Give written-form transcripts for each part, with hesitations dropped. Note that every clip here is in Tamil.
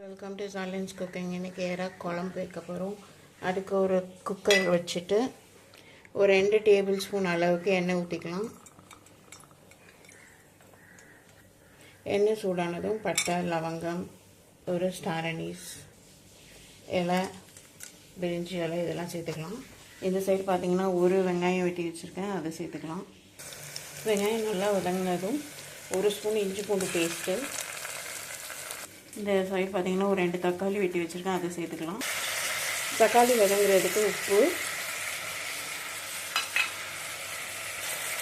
Welcome to சாலின்ஸ் cooking. இன்றைக்கி குழம்பு வைக்க போகிறோம். அதுக்கு ஒரு குக்கர் வச்சுட்டு ஒரு 2 டேபிள் ஸ்பூன் அளவுக்கு எண்ணெய் ஊற்றிக்கலாம். எண்ணெய் சூடானதும் பட்டை, லவங்கம், ஒரு ஸ்டார் அனீஸ் இலை, பிரிஞ்சி இலை இதெல்லாம் சேர்த்துக்கலாம். இந்த சைடு பார்த்திங்கன்னா ஒரு வெங்காயம் வெட்டி வச்சுருக்கேன், அதை சேர்த்துக்கலாம். வெங்காயம் நல்லா வதங்கினதும் ஒரு ஸ்பூன் இஞ்சி பூண்டு பேஸ்ட்டு, இந்த சைடு பார்த்திங்கன்னா ஒரு 2 தக்காளி வெட்டி வச்சுருக்கேன், அதை சேர்த்துக்கலாம். தக்காளி வதங்குறதுக்கு உப்பு,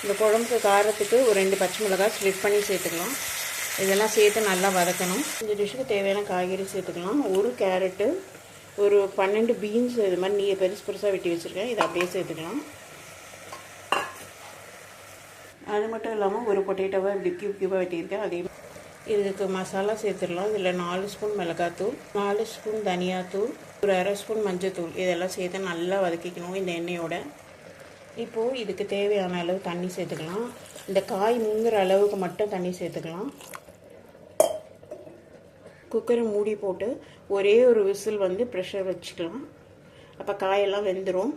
இந்த குழம்புக்கு காரத்துக்கு ஒரு 2 பச்சை மிளகாய் ஸ்ப்ளிட் பண்ணி சேர்த்துக்கலாம். இதெல்லாம் சேர்த்து நல்லா வதக்கணும். இந்த டிஷ்ஷுக்கு தேவையான காய்கறி சேர்த்துக்கலாம். ஒரு கேரட்டு, ஒரு 12 பீன்ஸ் இது மாதிரி பெருசு பெருசாக வெட்டி வச்சுருக்கேன், இதை அப்படியே சேர்த்துக்கலாம். அது மட்டும் இல்லாமல் ஒரு பொட்டேட்டோவை இப்படி கியூபாக வெட்டியிருக்கேன், அதே இதுக்கு மசாலா சேர்த்துடலாம். இதில் 4 ஸ்பூன் மிளகாத்தூள், 4 ஸ்பூன் தனியாத்தூள், ஒரு அரை ஸ்பூன் மஞ்சத்தூள் இதெல்லாம் சேர்த்து நல்லா வதக்கிக்கணும் இந்த எண்ணெயோட. இப்போது இதுக்கு தேவையான அளவு தண்ணி சேர்த்துக்கலாம். இந்த காய் முங்குற அளவுக்கு மட்டும் தண்ணி சேர்த்துக்கலாம். குக்கரை மூடி போட்டு ஒரே ஒரு விசில் ப்ரெஷர் வச்சுக்கலாம். அப்போ காயெல்லாம் வெந்துடும்.